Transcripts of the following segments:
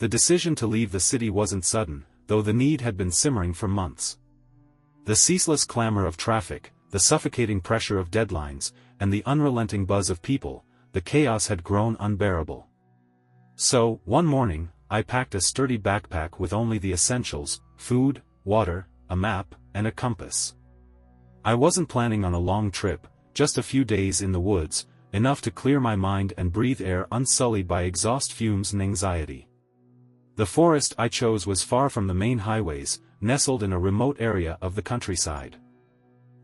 The decision to leave the city wasn't sudden, though the need had been simmering for months. The ceaseless clamor of traffic, the suffocating pressure of deadlines, and the unrelenting buzz of people, the chaos had grown unbearable. So, one morning, I packed a sturdy backpack with only the essentials: food, water, a map, and a compass. I wasn't planning on a long trip, just a few days in the woods, enough to clear my mind and breathe air unsullied by exhaust fumes and anxiety. The forest I chose was far from the main highways, nestled in a remote area of the countryside.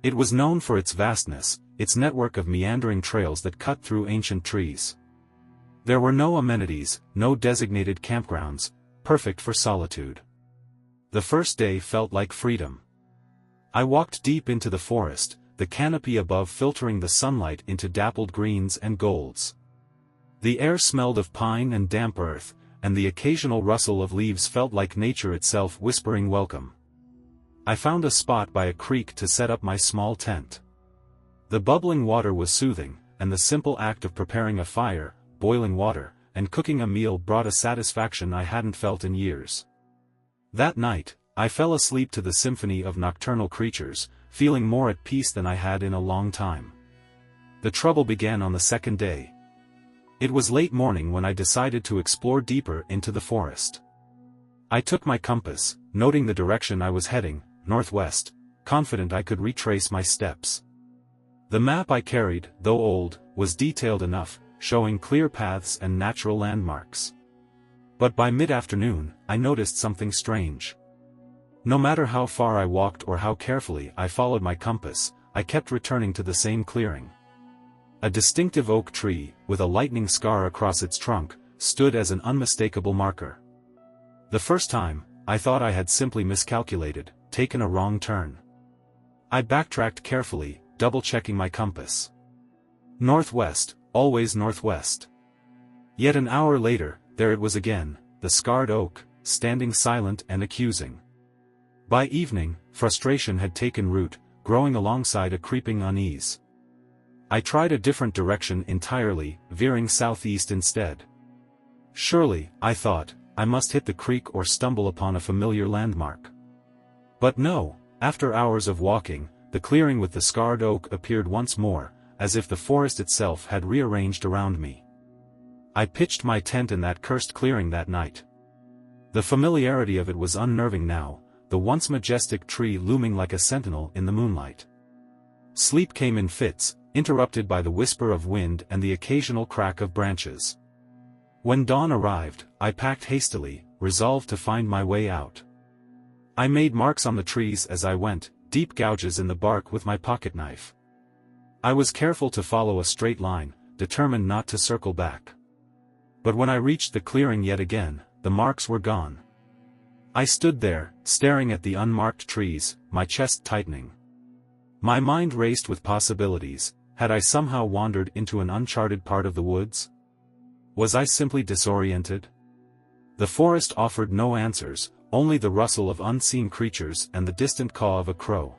It was known for its vastness, its network of meandering trails that cut through ancient trees. There were no amenities, no designated campgrounds, perfect for solitude. The first day felt like freedom. I walked deep into the forest, the canopy above filtering the sunlight into dappled greens and golds. The air smelled of pine and damp earth, and the occasional rustle of leaves felt like nature itself whispering welcome. I found a spot by a creek to set up my small tent. The bubbling water was soothing, and the simple act of preparing a fire, boiling water, and cooking a meal brought a satisfaction I hadn't felt in years. That night, I fell asleep to the symphony of nocturnal creatures, feeling more at peace than I had in a long time. The trouble began on the second day. It was late morning when I decided to explore deeper into the forest. I took my compass, noting the direction I was heading, northwest, confident I could retrace my steps. The map I carried, though old, was detailed enough, showing clear paths and natural landmarks. But by mid-afternoon, I noticed something strange. No matter how far I walked or how carefully I followed my compass, I kept returning to the same clearing. A distinctive oak tree, with a lightning scar across its trunk, stood as an unmistakable marker. The first time, I thought I had simply miscalculated, taken a wrong turn. I backtracked carefully, double-checking my compass. Northwest, always northwest. Yet an hour later, there it was again, the scarred oak, standing silent and accusing. By evening, frustration had taken root, growing alongside a creeping unease. I tried a different direction entirely, veering southeast instead. Surely, I thought, I must hit the creek or stumble upon a familiar landmark. But no, after hours of walking, the clearing with the scarred oak appeared once more, as if the forest itself had rearranged around me. I pitched my tent in that cursed clearing that night. The familiarity of it was unnerving now, the once majestic tree looming like a sentinel in the moonlight. Sleep came in fits, interrupted by the whisper of wind and the occasional crack of branches. When dawn arrived, I packed hastily, resolved to find my way out. I made marks on the trees as I went, deep gouges in the bark with my pocketknife. I was careful to follow a straight line, determined not to circle back. But when I reached the clearing yet again, the marks were gone. I stood there, staring at the unmarked trees, my chest tightening. My mind raced with possibilities. Had I somehow wandered into an uncharted part of the woods? Was I simply disoriented? The forest offered no answers, only the rustle of unseen creatures and the distant caw of a crow.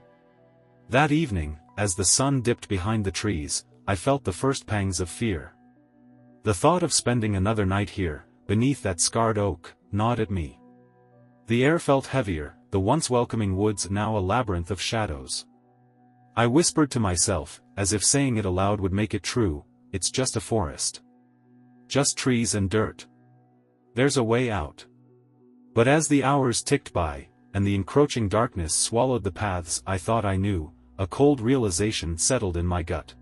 That evening, as the sun dipped behind the trees, I felt the first pangs of fear. The thought of spending another night here, beneath that scarred oak, gnawed at me. The air felt heavier, the once welcoming woods now a labyrinth of shadows. I whispered to myself, as if saying it aloud would make it true, it's just a forest. Just trees and dirt. There's a way out. But as the hours ticked by, and the encroaching darkness swallowed the paths I thought I knew, a cold realization settled in my gut.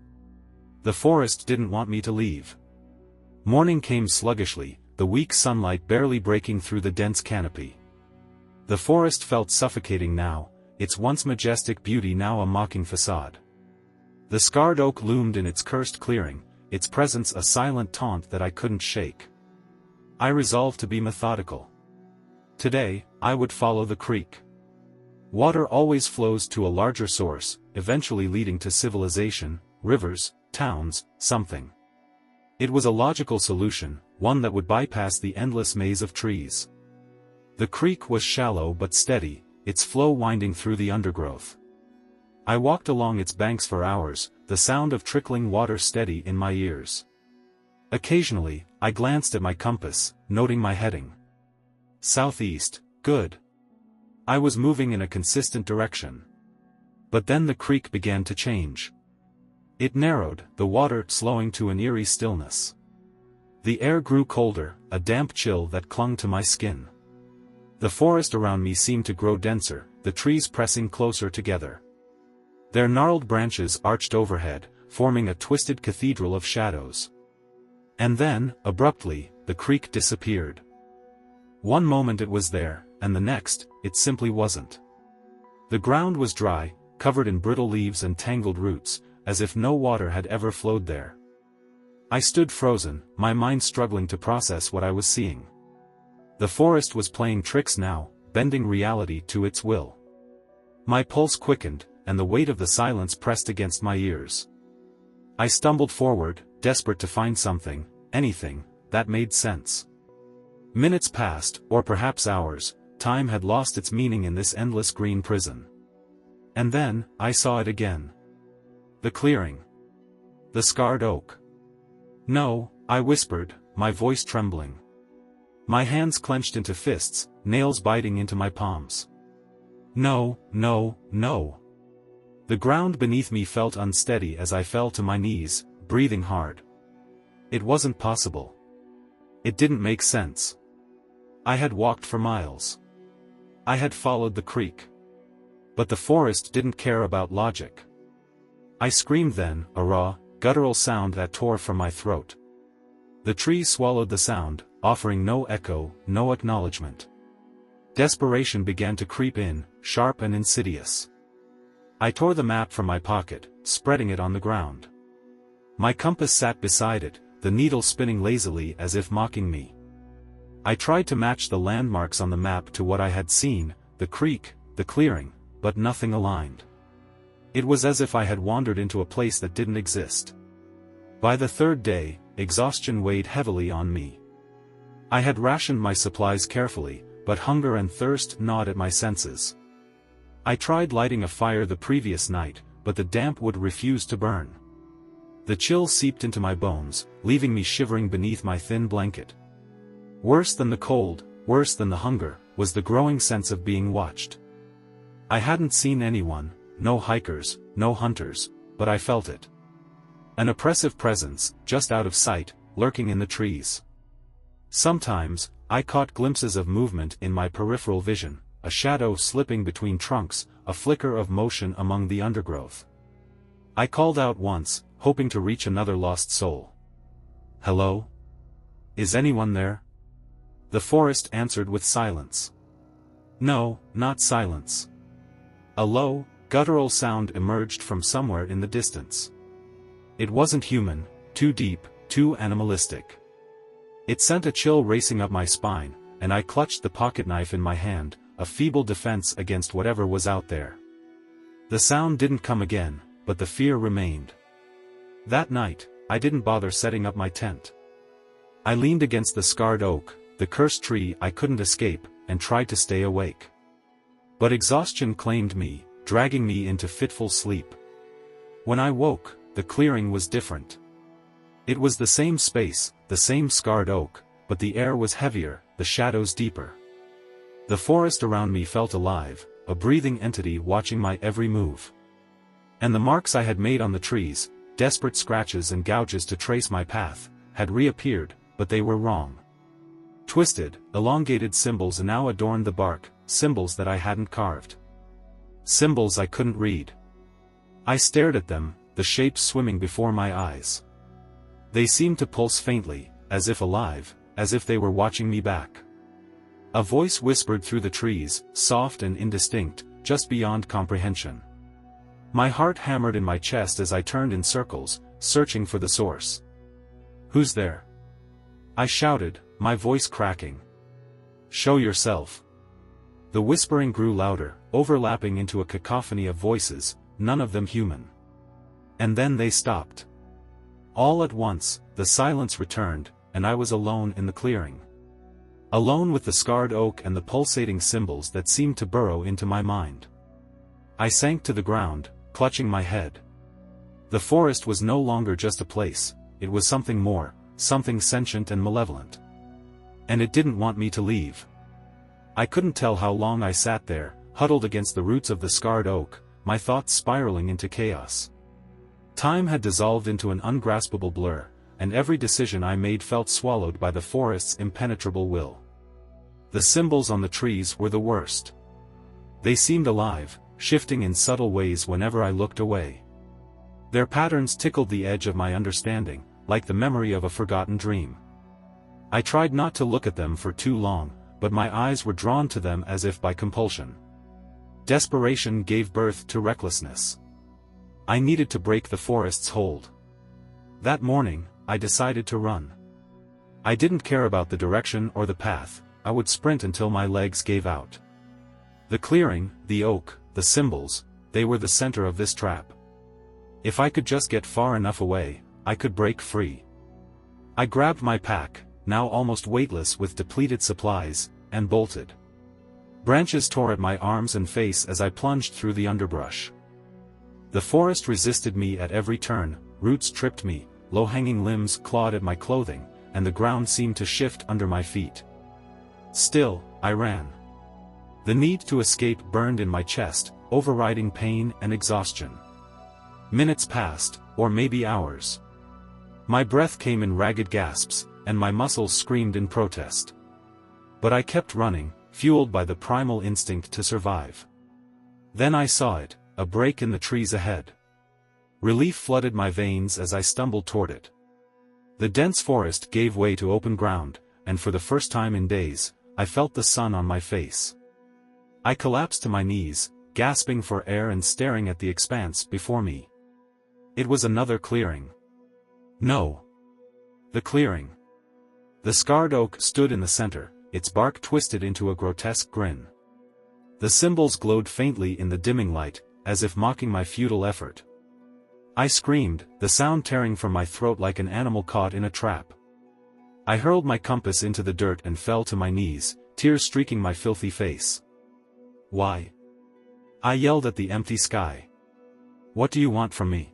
The forest didn't want me to leave. Morning came sluggishly, the weak sunlight barely breaking through the dense canopy. The forest felt suffocating now, its once majestic beauty now a mocking facade. The scarred oak loomed in its cursed clearing, its presence a silent taunt that I couldn't shake. I resolved to be methodical. Today, I would follow the creek. Water always flows to a larger source, eventually leading to civilization, rivers, towns, something. It was a logical solution, one that would bypass the endless maze of trees. The creek was shallow but steady, its flow winding through the undergrowth. I walked along its banks for hours, the sound of trickling water steady in my ears. Occasionally, I glanced at my compass, noting my heading. southeast, good. I was moving in a consistent direction. But then the creek began to change. It narrowed, the water slowing to an eerie stillness. The air grew colder, a damp chill that clung to my skin. The forest around me seemed to grow denser, the trees pressing closer together. Their gnarled branches arched overhead, forming a twisted cathedral of shadows. And then, abruptly, the creek disappeared. One moment it was there, and the next, it simply wasn't. The ground was dry, covered in brittle leaves and tangled roots, as if no water had ever flowed there. I stood frozen, my mind struggling to process what I was seeing. The forest was playing tricks now, bending reality to its will. My pulse quickened, and the weight of the silence pressed against my ears. I stumbled forward, desperate to find something, anything, that made sense. Minutes passed, or perhaps hours, time had lost its meaning in this endless green prison. And then, I saw it again. The clearing. The scarred oak. No, I whispered, my voice trembling. My hands clenched into fists, nails biting into my palms. No, no, no. The ground beneath me felt unsteady as I fell to my knees, breathing hard. It wasn't possible. It didn't make sense. I had walked for miles. I had followed the creek. But the forest didn't care about logic. I screamed then, a raw, guttural sound that tore from my throat. The trees swallowed the sound, offering no echo, no acknowledgement. Desperation began to creep in, sharp and insidious. I tore the map from my pocket, spreading it on the ground. My compass sat beside it, the needle spinning lazily as if mocking me. I tried to match the landmarks on the map to what I had seen, the creek, the clearing, but nothing aligned. It was as if I had wandered into a place that didn't exist. By the third day, exhaustion weighed heavily on me. I had rationed my supplies carefully, but hunger and thirst gnawed at my senses. I tried lighting a fire the previous night, but the damp wood refused to burn. The chill seeped into my bones, leaving me shivering beneath my thin blanket. Worse than the cold, worse than the hunger, was the growing sense of being watched. I hadn't seen anyone, no hikers, no hunters, but I felt it. An oppressive presence, just out of sight, lurking in the trees. Sometimes, I caught glimpses of movement in my peripheral vision, a shadow slipping between trunks, a flicker of motion among the undergrowth. I called out once, hoping to reach another lost soul. Hello? Is anyone there? The forest answered with silence. No, not silence. A low, guttural sound emerged from somewhere in the distance. It wasn't human, too deep, too animalistic. It sent a chill racing up my spine, and I clutched the pocketknife in my hand, a feeble defense against whatever was out there. The sound didn't come again, but the fear remained. That night, I didn't bother setting up my tent. I leaned against the scarred oak, the cursed tree I couldn't escape, and tried to stay awake. But exhaustion claimed me, dragging me into fitful sleep. When I woke, the clearing was different. It was the same space, the same scarred oak, but the air was heavier, the shadows deeper. The forest around me felt alive, a breathing entity watching my every move. And the marks I had made on the trees, desperate scratches and gouges to trace my path, had reappeared, but they were wrong. Twisted, elongated symbols now adorned the bark, symbols that I hadn't carved. Symbols I couldn't read. I stared at them, the shapes swimming before my eyes. They seemed to pulse faintly, as if alive, as if they were watching me back. A voice whispered through the trees, soft and indistinct, just beyond comprehension. My heart hammered in my chest as I turned in circles, searching for the source. "Who's there?" I shouted, my voice cracking. "Show yourself." The whispering grew louder, overlapping into a cacophony of voices, none of them human. And then they stopped. All at once, the silence returned, and I was alone in the clearing. Alone with the scarred oak and the pulsating symbols that seemed to burrow into my mind. I sank to the ground, clutching my head. The forest was no longer just a place, it was something more, something sentient and malevolent. And it didn't want me to leave. I couldn't tell how long I sat there, huddled against the roots of the scarred oak, my thoughts spiraling into chaos. Time had dissolved into an ungraspable blur, and every decision I made felt swallowed by the forest's impenetrable will. The symbols on the trees were the worst. They seemed alive, shifting in subtle ways whenever I looked away. Their patterns tickled the edge of my understanding, like the memory of a forgotten dream. I tried not to look at them for too long, but my eyes were drawn to them as if by compulsion. Desperation gave birth to recklessness. I needed to break the forest's hold. That morning, I decided to run. I didn't care about the direction or the path, I would sprint until my legs gave out. The clearing, the oak, the symbols, they were the center of this trap. If I could just get far enough away, I could break free. I grabbed my pack, now almost weightless with depleted supplies, and bolted. Branches tore at my arms and face as I plunged through the underbrush. The forest resisted me at every turn, roots tripped me, low-hanging limbs clawed at my clothing, and the ground seemed to shift under my feet. Still, I ran. The need to escape burned in my chest, overriding pain and exhaustion. Minutes passed, or maybe hours. My breath came in ragged gasps, and my muscles screamed in protest. But I kept running, fueled by the primal instinct to survive. Then I saw it, a break in the trees ahead. Relief flooded my veins as I stumbled toward it. The dense forest gave way to open ground, and for the first time in days, I felt the sun on my face. I collapsed to my knees, gasping for air and staring at the expanse before me. It was another clearing. No. The clearing. The scarred oak stood in the center, its bark twisted into a grotesque grin. The symbols glowed faintly in the dimming light, as if mocking my futile effort. I screamed, the sound tearing from my throat like an animal caught in a trap. I hurled my compass into the dirt and fell to my knees, tears streaking my filthy face. Why? I yelled at the empty sky. What do you want from me?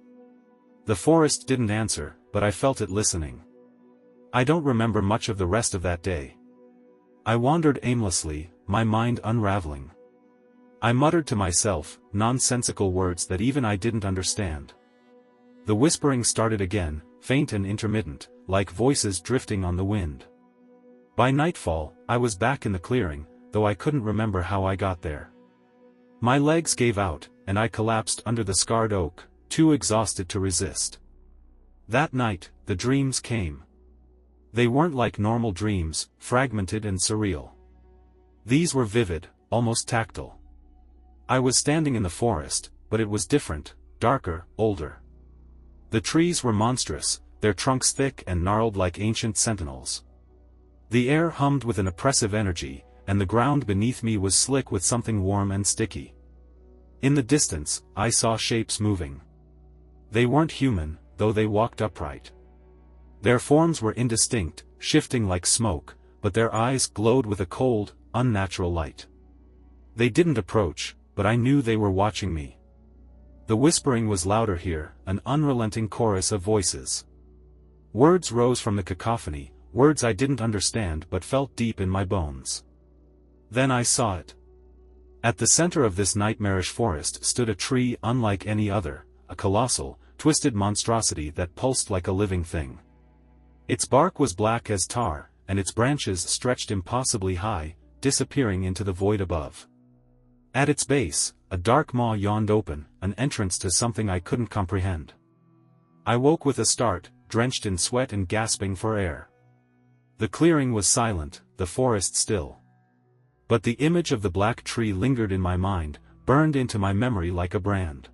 The forest didn't answer, but I felt it listening. I don't remember much of the rest of that day. I wandered aimlessly, my mind unraveling. I muttered to myself, nonsensical words that even I didn't understand. The whispering started again, faint and intermittent, like voices drifting on the wind. By nightfall, I was back in the clearing, though I couldn't remember how I got there. My legs gave out, and I collapsed under the scarred oak, too exhausted to resist. That night, the dreams came. They weren't like normal dreams, fragmented and surreal. These were vivid, almost tactile. I was standing in the forest, but it was different, darker, older. The trees were monstrous, their trunks thick and gnarled like ancient sentinels. The air hummed with an oppressive energy, and the ground beneath me was slick with something warm and sticky. In the distance, I saw shapes moving. They weren't human, though they walked upright. Their forms were indistinct, shifting like smoke, but their eyes glowed with a cold, unnatural light. They didn't approach, but I knew they were watching me. The whispering was louder here, an unrelenting chorus of voices. Words rose from the cacophony, words I didn't understand but felt deep in my bones. Then I saw it. At the center of this nightmarish forest stood a tree unlike any other, a colossal, twisted monstrosity that pulsed like a living thing. Its bark was black as tar, and its branches stretched impossibly high, disappearing into the void above. At its base, a dark maw yawned open, an entrance to something I couldn't comprehend. I woke with a start, drenched in sweat and gasping for air. The clearing was silent, the forest still. But the image of the black tree lingered in my mind, burned into my memory like a brand.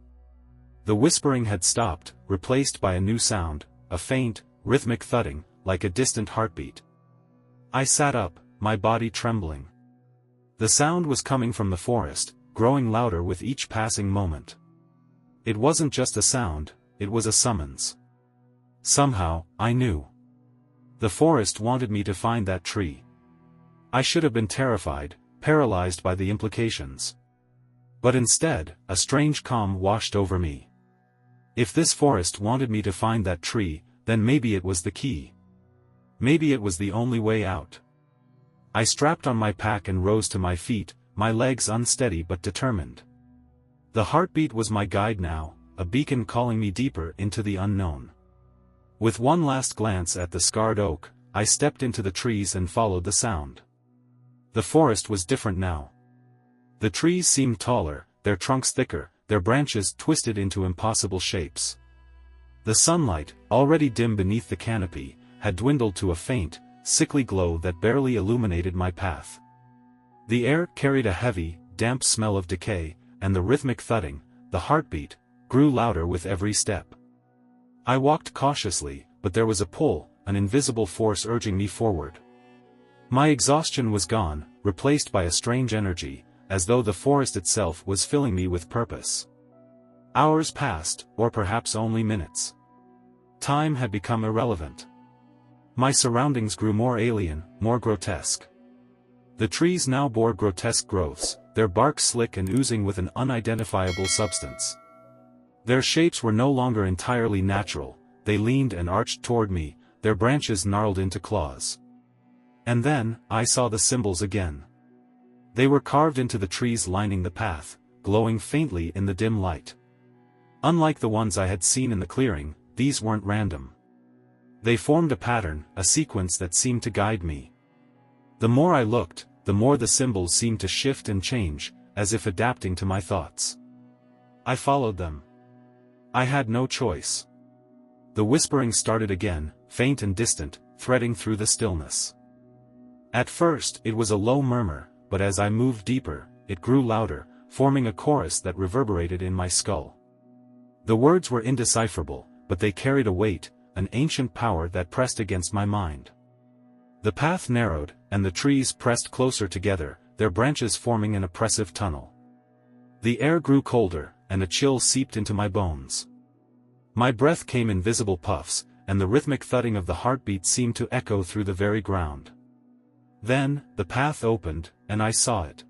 The whispering had stopped, replaced by a new sound, a faint, rhythmic thudding, like a distant heartbeat. I sat up, my body trembling. The sound was coming from the forest, growing louder with each passing moment. It wasn't just a sound, it was a summons. Somehow, I knew. The forest wanted me to find that tree. I should have been terrified, paralyzed by the implications. But instead, a strange calm washed over me. If this forest wanted me to find that tree, then maybe it was the key. Maybe it was the only way out. I strapped on my pack and rose to my feet, my legs unsteady but determined. The heartbeat was my guide now, a beacon calling me deeper into the unknown. With one last glance at the scarred oak, I stepped into the trees and followed the sound. The forest was different now. The trees seemed taller, their trunks thicker, their branches twisted into impossible shapes. The sunlight, already dim beneath the canopy, had dwindled to a faint, sickly glow that barely illuminated my path. The air carried a heavy, damp smell of decay, and the rhythmic thudding, the heartbeat, grew louder with every step. I walked cautiously, but there was a pull, an invisible force urging me forward. My exhaustion was gone, replaced by a strange energy, as though the forest itself was filling me with purpose. Hours passed, or perhaps only minutes. Time had become irrelevant. My surroundings grew more alien, more grotesque. The trees now bore grotesque growths, their bark slick and oozing with an unidentifiable substance. Their shapes were no longer entirely natural, they leaned and arched toward me, their branches gnarled into claws. And then, I saw the symbols again. They were carved into the trees lining the path, glowing faintly in the dim light. Unlike the ones I had seen in the clearing, these weren't random. They formed a pattern, a sequence that seemed to guide me. The more I looked, the more the symbols seemed to shift and change, as if adapting to my thoughts. I followed them. I had no choice. The whispering started again, faint and distant, threading through the stillness. At first it was a low murmur, but as I moved deeper, it grew louder, forming a chorus that reverberated in my skull. The words were indecipherable, but they carried a weight, an ancient power that pressed against my mind. The path narrowed, and the trees pressed closer together, their branches forming an oppressive tunnel. The air grew colder, and a chill seeped into my bones. My breath came in visible puffs, and the rhythmic thudding of the heartbeat seemed to echo through the very ground. Then, the path opened, and I saw it.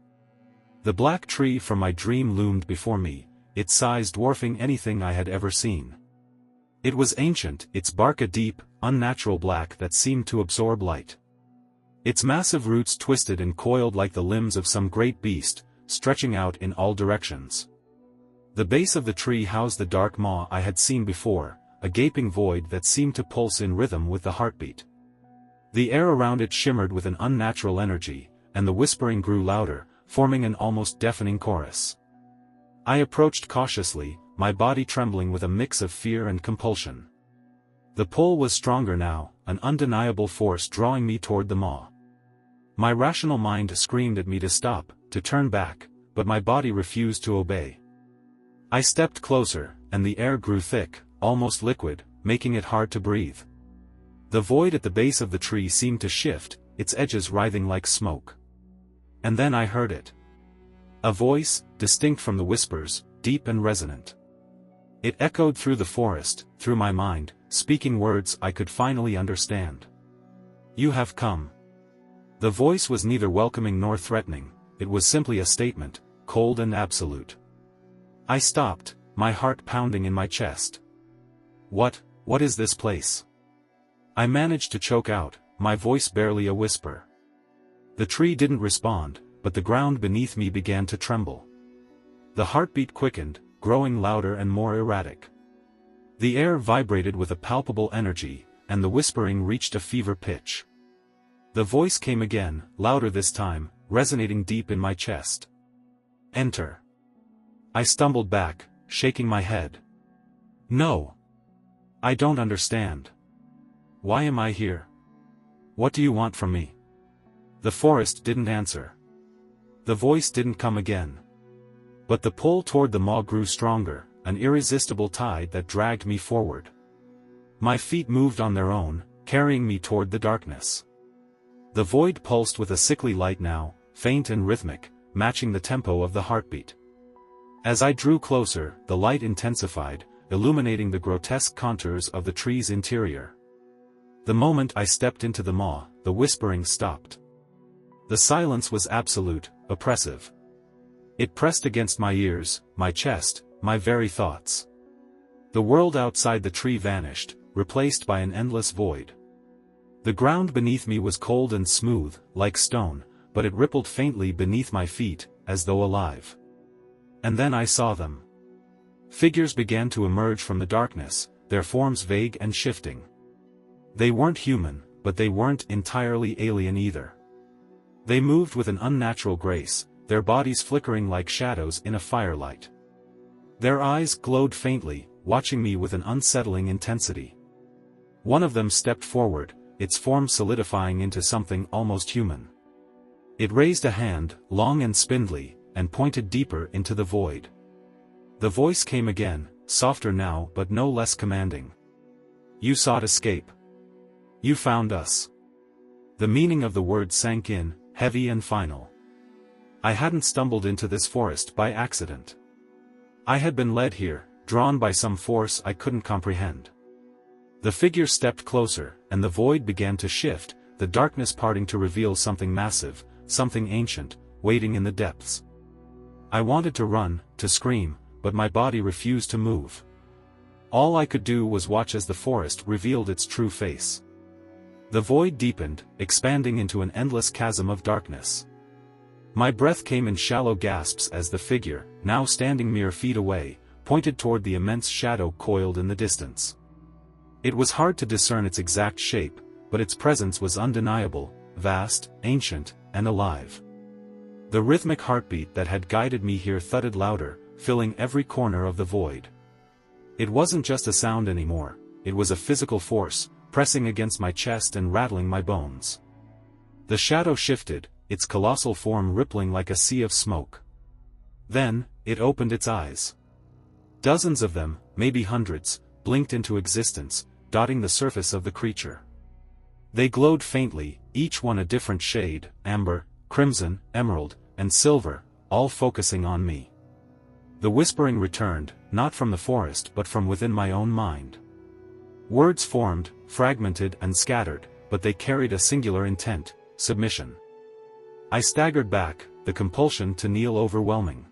The black tree from my dream loomed before me, its size dwarfing anything I had ever seen. It was ancient, its bark a deep, unnatural black that seemed to absorb light. Its massive roots twisted and coiled like the limbs of some great beast, stretching out in all directions. The base of the tree housed the dark maw I had seen before, a gaping void that seemed to pulse in rhythm with the heartbeat. The air around it shimmered with an unnatural energy, and the whispering grew louder, forming an almost deafening chorus. I approached cautiously, my body trembling with a mix of fear and compulsion. The pull was stronger now, an undeniable force drawing me toward the maw. My rational mind screamed at me to stop, to turn back, but my body refused to obey. I stepped closer, and the air grew thick, almost liquid, making it hard to breathe. The void at the base of the tree seemed to shift, its edges writhing like smoke. And then I heard it. A voice, distinct from the whispers, deep and resonant. It echoed through the forest, through my mind, speaking words I could finally understand. "You have come." The voice was neither welcoming nor threatening, it was simply a statement, cold and absolute. I stopped, my heart pounding in my chest. What is this place?" I managed to choke out, my voice barely a whisper. The tree didn't respond, but the ground beneath me began to tremble. The heartbeat quickened, growing louder and more erratic. The air vibrated with a palpable energy, and the whispering reached a fever pitch. The voice came again, louder this time, resonating deep in my chest. "Enter." I stumbled back, shaking my head. "No. I don't understand. Why am I here? What do you want from me?" The forest didn't answer. The voice didn't come again. But the pull toward the maw grew stronger, an irresistible tide that dragged me forward. My feet moved on their own, carrying me toward the darkness. The void pulsed with a sickly light now, faint and rhythmic, matching the tempo of the heartbeat. As I drew closer, the light intensified, illuminating the grotesque contours of the tree's interior. The moment I stepped into the maw, the whispering stopped. The silence was absolute, oppressive. It pressed against my ears, my chest, my very thoughts. The world outside the tree vanished, replaced by an endless void. The ground beneath me was cold and smooth, like stone, but it rippled faintly beneath my feet, as though alive. And then I saw them. Figures began to emerge from the darkness, their forms vague and shifting. They weren't human, but they weren't entirely alien either. They moved with an unnatural grace, their bodies flickering like shadows in a firelight. Their eyes glowed faintly, watching me with an unsettling intensity. One of them stepped forward, its form solidifying into something almost human. It raised a hand, long and spindly, and pointed deeper into the void. The voice came again, softer now but no less commanding. You sought escape. You found us. The meaning of the word sank in, heavy and final. I hadn't stumbled into this forest by accident. I had been led here, drawn by some force I couldn't comprehend. The figure stepped closer, and the void began to shift, the darkness parting to reveal something massive, something ancient, waiting in the depths. I wanted to run, to scream, but my body refused to move. All I could do was watch as the forest revealed its true face. The void deepened, expanding into an endless chasm of darkness. My breath came in shallow gasps as the figure, now standing mere feet away, pointed toward the immense shadow coiled in the distance. It was hard to discern its exact shape, but its presence was undeniable, vast, ancient, and alive. The rhythmic heartbeat that had guided me here thudded louder, filling every corner of the void. It wasn't just a sound anymore, it was a physical force, pressing against my chest and rattling my bones. The shadow shifted, its colossal form rippling like a sea of smoke. Then, it opened its eyes. Dozens of them, maybe hundreds, blinked into existence, dotting the surface of the creature. They glowed faintly, each one a different shade, amber, crimson, emerald, and silver, all focusing on me. The whispering returned, not from the forest but from within my own mind. Words formed, fragmented and scattered, but they carried a singular intent: submission. I staggered back, the compulsion to kneel overwhelming.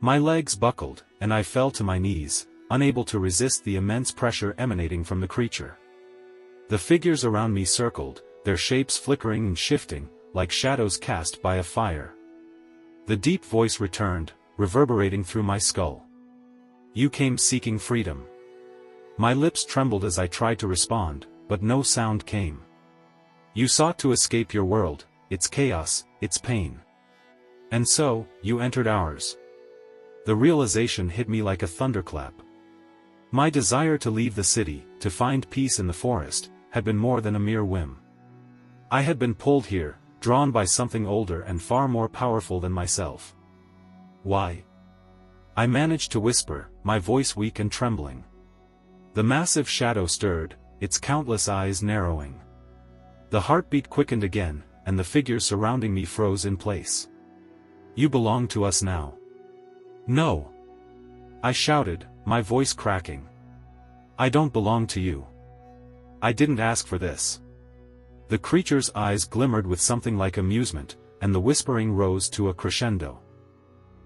My legs buckled, and I fell to my knees, unable to resist the immense pressure emanating from the creature. The figures around me circled, their shapes flickering and shifting, like shadows cast by a fire. The deep voice returned, reverberating through my skull. You came seeking freedom. My lips trembled as I tried to respond, but no sound came. You sought to escape your world, its chaos, its pain. And so, you entered ours. The realization hit me like a thunderclap. My desire to leave the city, to find peace in the forest, had been more than a mere whim. I had been pulled here, drawn by something older and far more powerful than myself. Why? I managed to whisper, my voice weak and trembling. The massive shadow stirred, its countless eyes narrowing. The heartbeat quickened again, and the figures surrounding me froze in place. You belong to us now. No! I shouted, my voice cracking. I don't belong to you. I didn't ask for this. The creature's eyes glimmered with something like amusement, and the whispering rose to a crescendo.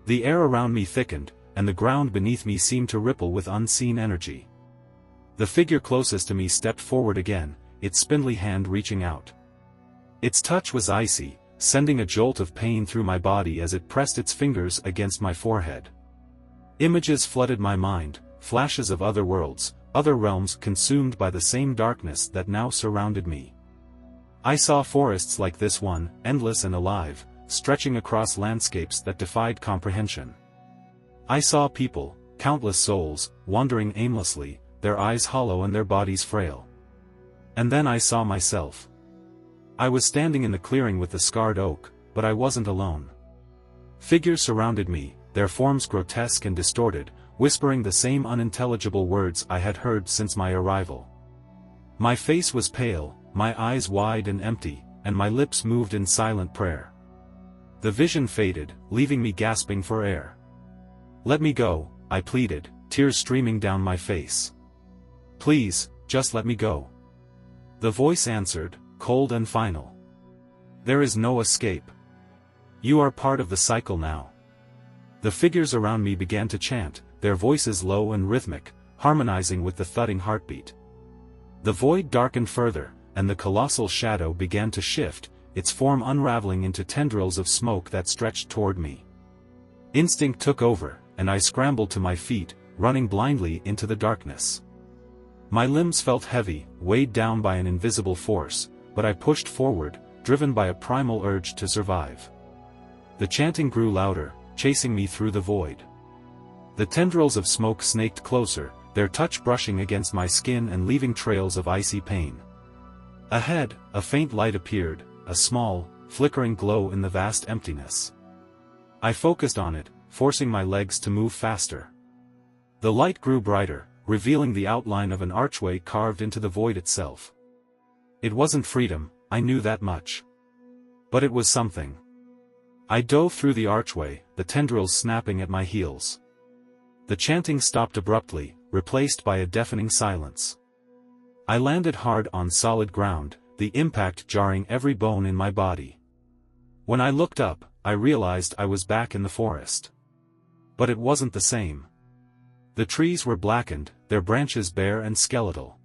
The air around me thickened, and the ground beneath me seemed to ripple with unseen energy. The figure closest to me stepped forward again, its spindly hand reaching out. Its touch was icy, sending a jolt of pain through my body as it pressed its fingers against my forehead. Images flooded my mind, flashes of other worlds, other realms consumed by the same darkness that now surrounded me. I saw forests like this one, endless and alive, stretching across landscapes that defied comprehension. I saw people, countless souls, wandering aimlessly, their eyes hollow and their bodies frail. And then I saw myself. I was standing in the clearing with the scarred oak, but I wasn't alone. Figures surrounded me, their forms grotesque and distorted, whispering the same unintelligible words I had heard since my arrival. My face was pale, my eyes wide and empty, and my lips moved in silent prayer. The vision faded, leaving me gasping for air. Let me go, I pleaded, tears streaming down my face. Please, just let me go. The voice answered, cold and final. There is no escape. You are part of the cycle now. The figures around me began to chant, their voices low and rhythmic, harmonizing with the thudding heartbeat. The void darkened further, and the colossal shadow began to shift, its form unraveling into tendrils of smoke that stretched toward me. Instinct took over, and I scrambled to my feet, running blindly into the darkness. My limbs felt heavy, weighed down by an invisible force, but I pushed forward, driven by a primal urge to survive. The chanting grew louder, chasing me through the void. The tendrils of smoke snaked closer, their touch brushing against my skin and leaving trails of icy pain. Ahead, a faint light appeared, a small, flickering glow in the vast emptiness. I focused on it, forcing my legs to move faster. The light grew brighter, revealing the outline of an archway carved into the void itself. It wasn't freedom, I knew that much. But it was something. I dove through the archway, the tendrils snapping at my heels. The chanting stopped abruptly, replaced by a deafening silence. I landed hard on solid ground, the impact jarring every bone in my body. When I looked up, I realized I was back in the forest. But it wasn't the same. The trees were blackened, their branches bare and skeletal.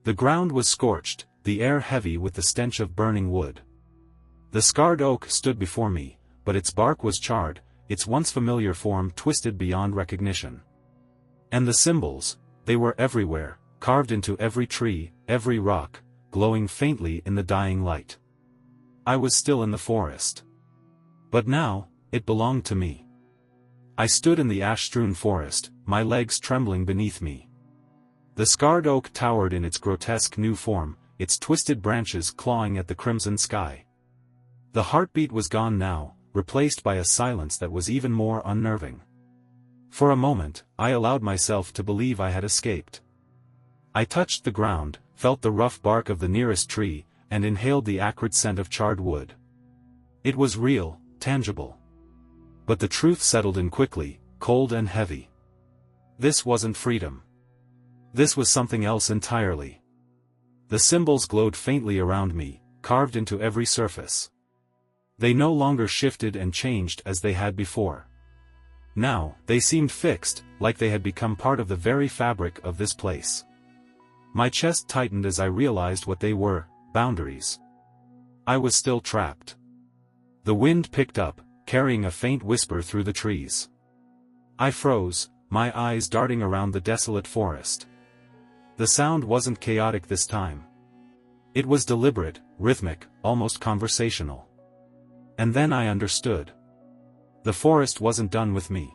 The ground was scorched, the air heavy with the stench of burning wood. The scarred oak stood before me, but its bark was charred, its once familiar form twisted beyond recognition. And the symbols, they were everywhere, carved into every tree, every rock, glowing faintly in the dying light. I was still in the forest. But now, it belonged to me. I stood in the ash-strewn forest, my legs trembling beneath me. The scarred oak towered in its grotesque new form, its twisted branches clawing at the crimson sky. The heartbeat was gone now, replaced by a silence that was even more unnerving. For a moment, I allowed myself to believe I had escaped. I touched the ground, felt the rough bark of the nearest tree, and inhaled the acrid scent of charred wood. It was real, tangible. But the truth settled in quickly, cold and heavy. This wasn't freedom. This was something else entirely. The symbols glowed faintly around me, carved into every surface. They no longer shifted and changed as they had before. Now, they seemed fixed, like they had become part of the very fabric of this place. My chest tightened as I realized what they were, boundaries. I was still trapped. The wind picked up, carrying a faint whisper through the trees. I froze, my eyes darting around the desolate forest. The sound wasn't chaotic this time. It was deliberate, rhythmic, almost conversational. And then I understood. The forest wasn't done with me.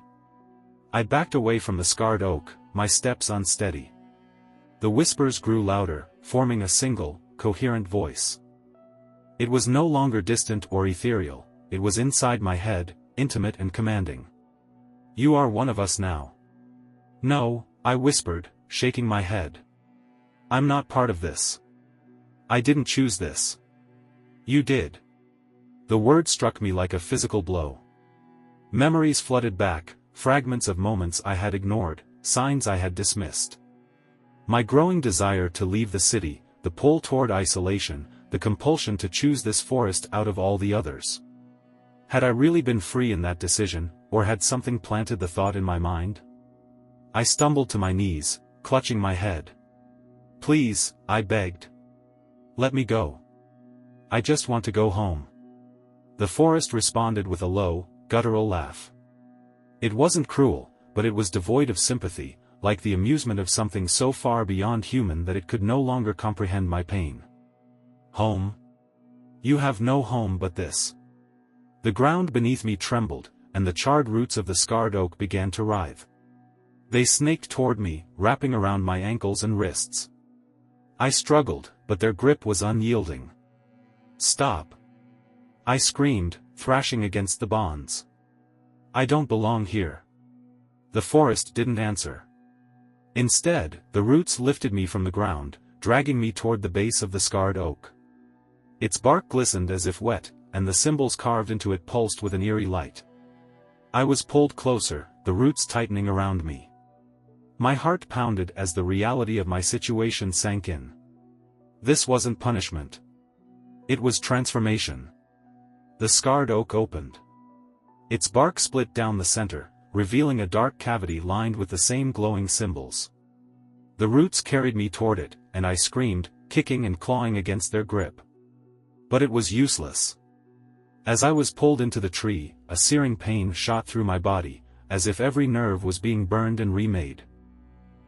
I backed away from the scarred oak, my steps unsteady. The whispers grew louder, forming a single, coherent voice. It was no longer distant or ethereal, it was inside my head, intimate and commanding. You are one of us now. No, I whispered, shaking my head. I'm not part of this. I didn't choose this. You did. The word struck me like a physical blow. Memories flooded back, fragments of moments I had ignored, signs I had dismissed. My growing desire to leave the city, the pull toward isolation, the compulsion to choose this forest out of all the others. Had I really been free in that decision, or had something planted the thought in my mind? I stumbled to my knees, clutching my head. Please, I begged. Let me go. I just want to go home. The forest responded with a low, guttural laugh. It wasn't cruel, but it was devoid of sympathy, like the amusement of something so far beyond human that it could no longer comprehend my pain. Home? You have no home but this. The ground beneath me trembled, and the charred roots of the scarred oak began to writhe. They snaked toward me, wrapping around my ankles and wrists. I struggled, but their grip was unyielding. Stop! I screamed, thrashing against the bonds. I don't belong here. The forest didn't answer. Instead, the roots lifted me from the ground, dragging me toward the base of the scarred oak. Its bark glistened as if wet, and the symbols carved into it pulsed with an eerie light. I was pulled closer, the roots tightening around me. My heart pounded as the reality of my situation sank in. This wasn't punishment. It was transformation. The scarred oak opened. Its bark split down the center, revealing a dark cavity lined with the same glowing symbols. The roots carried me toward it, and I screamed, kicking and clawing against their grip. But it was useless. As I was pulled into the tree, a searing pain shot through my body, as if every nerve was being burned and remade.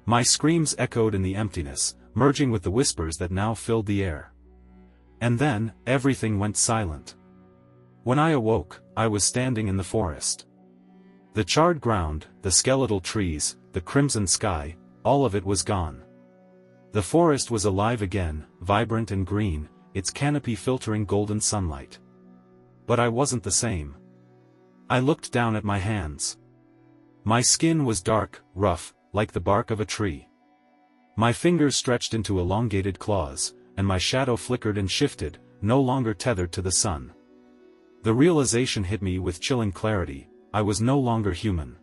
My screams echoed in the emptiness, merging with the whispers that now filled the air. And then, everything went silent. When I awoke, I was standing in the forest. The charred ground, the skeletal trees, the crimson sky, all of it was gone. The forest was alive again, vibrant and green, its canopy filtering golden sunlight. But I wasn't the same. I looked down at my hands. My skin was dark, rough, like the bark of a tree. My fingers stretched into elongated claws, and my shadow flickered and shifted, no longer tethered to the sun. The realization hit me with chilling clarity: I was no longer human.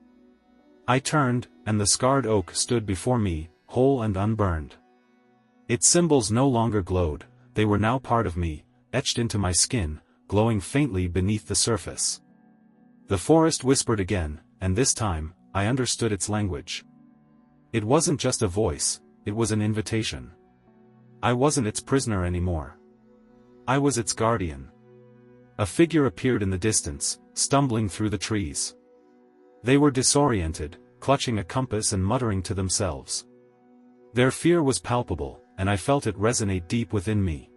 I turned, and the scarred oak stood before me, whole and unburned. Its symbols no longer glowed, they were now part of me, etched into my skin, glowing faintly beneath the surface. The forest whispered again, and this time, I understood its language. It wasn't just a voice, it was an invitation. I wasn't its prisoner anymore. I was its guardian. A figure appeared in the distance, stumbling through the trees. They were disoriented, clutching a compass and muttering to themselves. Their fear was palpable, and I felt it resonate deep within me.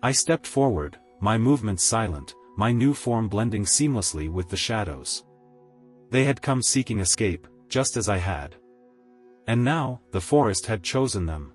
I stepped forward, my movements silent, my new form blending seamlessly with the shadows. They had come seeking escape, just as I had. And now, the forest had chosen them.